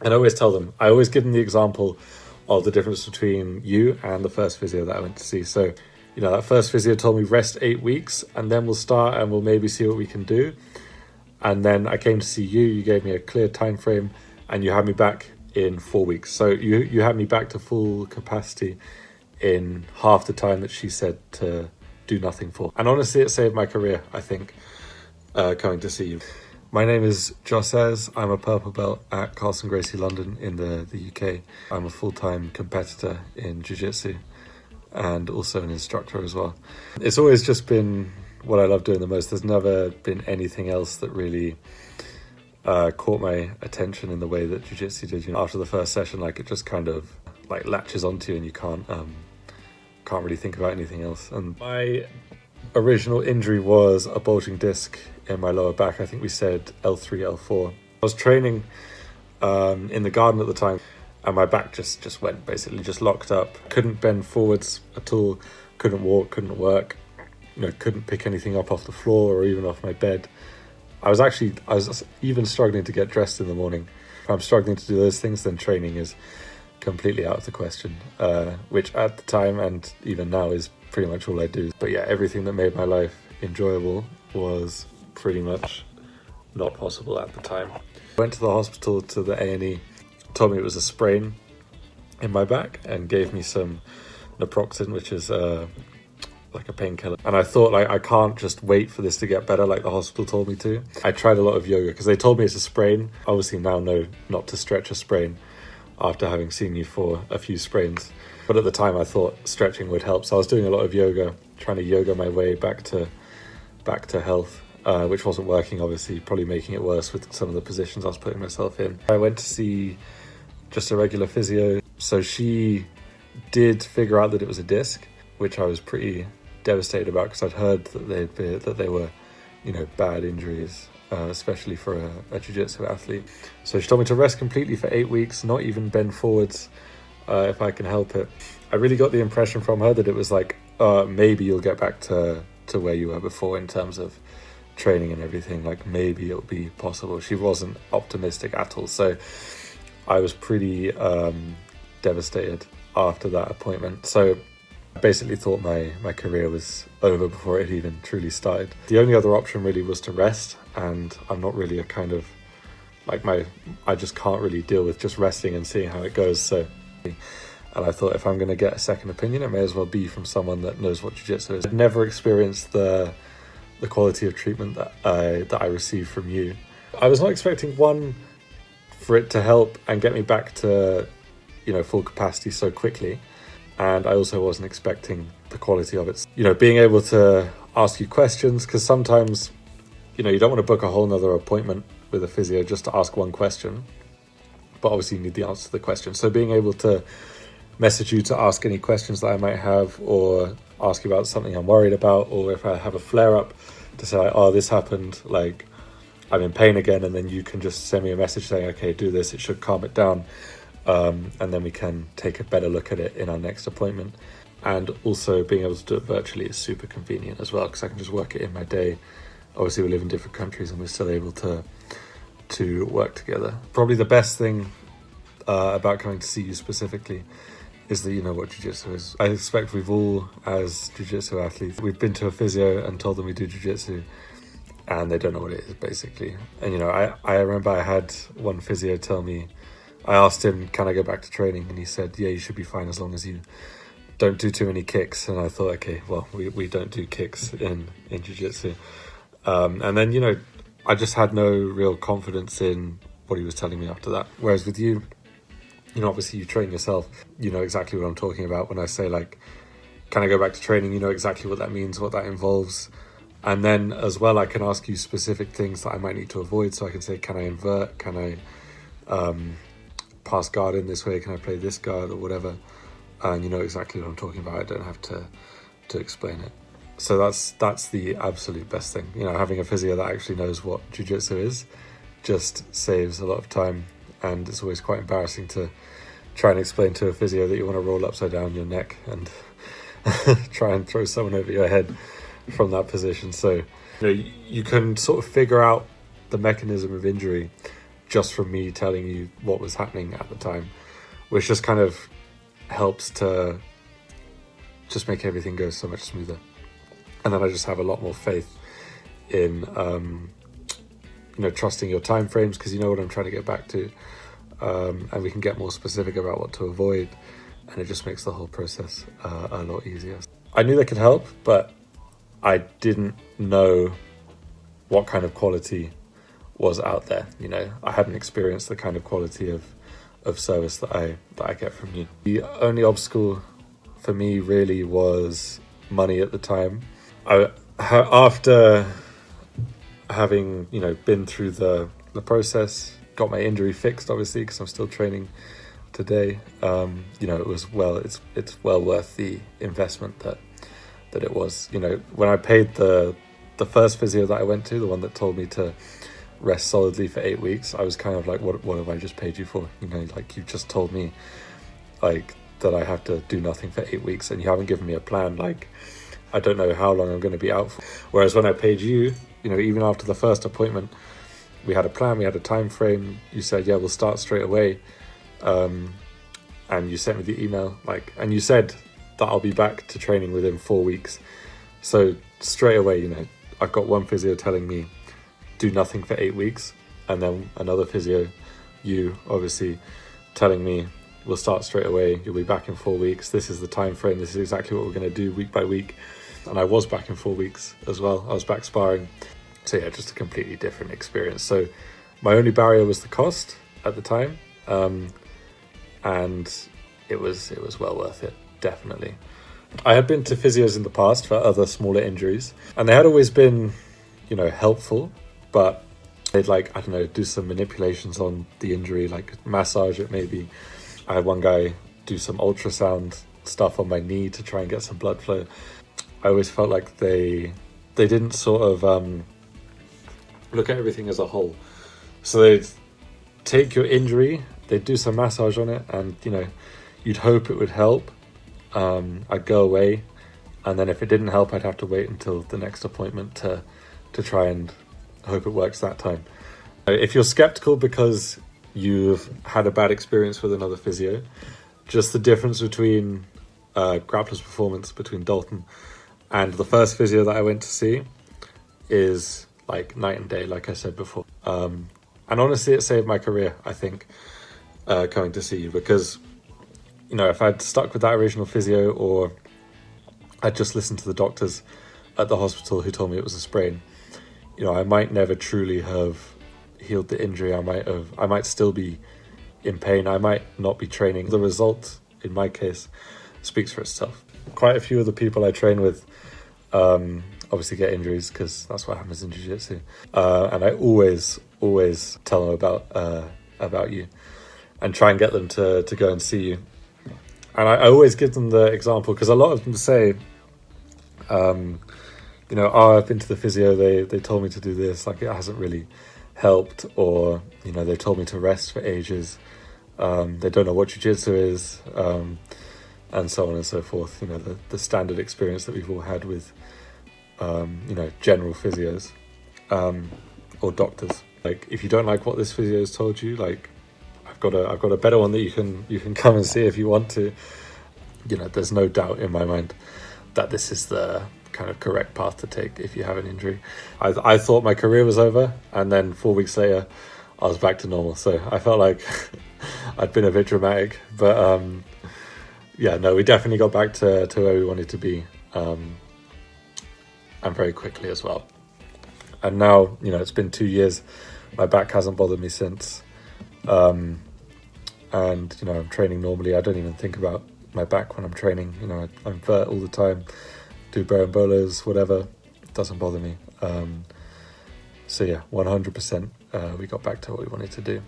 And I always tell them, I always give them the example of the difference between you and the first physio that I went to see. So, that first physio told me rest 8 weeks and then we'll start and we'll maybe see what we can do. And then I came to see you, you gave me a clear time frame and you had me back in 4 weeks. So you had me back to full capacity in half the time that she said to do nothing for. And honestly, it saved my career, I think, coming to see you. My name is Joss Ayres. I'm a purple belt at Carlson Gracie London in the UK. I'm a full-time competitor in jiu-jitsu and also an instructor as well. It's always just been what I love doing the most. There's never been anything else that really caught my attention in the way that jiu-jitsu did. After the first session, it just kind of latches onto you and you can't really think about anything else. And my original injury was a bulging disc in my lower back. I think we said L3, L4. I was training in the garden at the time and my back just went, basically just locked up. Couldn't bend forwards at all, couldn't walk, couldn't work, couldn't pick anything up off the floor or even off my bed. I was even struggling to get dressed in the morning. If I'm struggling to do those things, then training is completely out of the question, which at the time and even now is pretty much all I do. But yeah, everything that made my life enjoyable was pretty much not possible at the time. Went to the hospital, to the A&E, told me it was a sprain in my back and gave me some naproxen, which is like a painkiller. And I thought, I can't just wait for this to get better like the hospital told me to. I tried a lot of yoga because they told me it's a sprain. Obviously now know not to stretch a sprain after having seen you for a few sprains. But at the time I thought stretching would help. So I was doing a lot of yoga, trying to yoga my way back to health, which wasn't working, obviously, probably making it worse with some of the positions I was putting myself in. I went to see just a regular physio. So she did figure out that it was a disc, which I was pretty devastated about because I'd heard that they were, bad injuries, especially for a jiu-jitsu athlete. So she told me to rest completely for 8 weeks, not even bend forwards if I can help it. I really got the impression from her that it was maybe you'll get back to where you were before in terms of training and everything. Maybe it'll be possible. She wasn't optimistic at all. So I was pretty devastated after that appointment. So I basically thought my career was over before it even truly started. The only other option really was to rest, and I'm not really a kind of I just can't really deal with just resting and seeing how it goes. So, and I thought if I'm going to get a second opinion, it may as well be from someone that knows what jiu-jitsu is. I've never experienced the quality of treatment that I received from you. I was not expecting for it to help and get me back to full capacity so quickly. And I also wasn't expecting the quality of it. Being able to ask you questions, because sometimes, you don't want to book a whole nother appointment with a physio just to ask one question. But obviously you need the answer to the question. So being able to message you to ask any questions that I might have, or ask you about something I'm worried about, or if I have a flare-up, to say, this happened, I'm in pain again, and then you can just send me a message saying, okay, do this, it should calm it down. And then we can take a better look at it in our next appointment. And also being able to do it virtually is super convenient as well, because I can just work it in my day. Obviously we live in different countries and we're still able to work together. Probably the best thing about coming to see you specifically is that you know what jiu-jitsu is. I expect we've all, as jiu-jitsu athletes, we've been to a physio and told them we do jiu-jitsu and they don't know what it is, basically. And I remember I had one physio tell me, I asked him, can I go back to training? And he said, yeah, you should be fine as long as you don't do too many kicks. And I thought, okay, well, we don't do kicks in jiu-jitsu. And then, I just had no real confidence in what he was telling me after that. Whereas with you, obviously you train yourself. You know exactly what I'm talking about when I say, can I go back to training? You know exactly what that means, what that involves. And then as well, I can ask you specific things that I might need to avoid. So I can say, can I invert? Can I pass guard in this way? Can I play this guard or whatever? And you know exactly what I'm talking about. I don't have to explain it. So that's the absolute best thing. Having a physio that actually knows what jiu-jitsu is just saves a lot of time. And it's always quite embarrassing to try and explain to a physio that you want to roll upside down your neck and try and throw someone over your head from that position. So you can sort of figure out the mechanism of injury just from me telling you what was happening at the time, which just kind of helps to just make everything go so much smoother. And then I just have a lot more faith in trusting your time frames, because you know what I'm trying to get back to, and we can get more specific about what to avoid, and it just makes the whole process a lot easier. I knew they could help, but I didn't know what kind of quality was out there. I hadn't experienced the kind of quality of service that I get from you. The only obstacle for me really was money at the time. After having been through the process, got my injury fixed, obviously, because I'm still training today. It's well worth the investment that it was. When I paid the first physio that I went to, the one that told me to rest solidly for 8 weeks, I was kind of like, what have I just paid you for? You've just told me that I have to do nothing for 8 weeks, and you haven't given me a plan. I don't know how long I'm going to be out for. Whereas when I paid you, even after the first appointment, we had a plan, we had a time frame. You said, yeah, we'll start straight away. And you sent me the email, and you said that I'll be back to training within 4 weeks. So straight away, I've got one physio telling me do nothing for 8 weeks, and then another physio, you obviously, telling me we'll start straight away, you'll be back in 4 weeks, this is the time frame, this is exactly what we're going to do week by week. And I was back in 4 weeks as well. I was back sparring. So yeah, just a completely different experience. So my only barrier was the cost at the time, and it was well worth it, definitely. I had been to physios in the past for other smaller injuries, and they had always been helpful, but they'd do some manipulations on the injury, massage it maybe. I had one guy do some ultrasound stuff on my knee to try and get some blood flow. I always felt like they didn't sort of look at everything as a whole. So they'd take your injury, they'd do some massage on it, and you'd hope it would help. I'd go away, and then if it didn't help, I'd have to wait until the next appointment to try and hope it works that time. If you're skeptical because you've had a bad experience with another physio, just the difference between Grapplers Performance, between Dalton and the first physio that I went to see, is night and day, like I said before. And honestly, it saved my career, I think, coming to see you, because if I'd stuck with that original physio, or I'd just listened to the doctors at the hospital who told me it was a sprain, I might never truly have healed the injury. I might still be in pain. I might not be training. The result, in my case, speaks for itself. Quite a few of the people I train with obviously get injuries, because that's what happens in jiu-jitsu. And I always tell them about you, and try and get them to go and see you. And I always give them the example, because a lot of them say, I've been to the physio, they told me to do this, it hasn't really helped, or, they told me to rest for ages, they don't know what jiu-jitsu is, and so on and so forth. The standard experience that we've all had with, general physios, or doctors. If you don't like what this physio has told you, I've got a better one that you can come and see if you want to. There's no doubt in my mind that this is the kind of correct path to take if you have an injury. I thought my career was over, and then 4 weeks later I was back to normal. So I felt like I'd been a bit dramatic, but we definitely got back to where we wanted to be, and very quickly as well. And now, it's been 2 years. My back hasn't bothered me since. And, I'm training normally. I don't even think about my back when I'm training. I invert all the time, do barambolas, whatever. It doesn't bother me. 100%, we got back to what we wanted to do.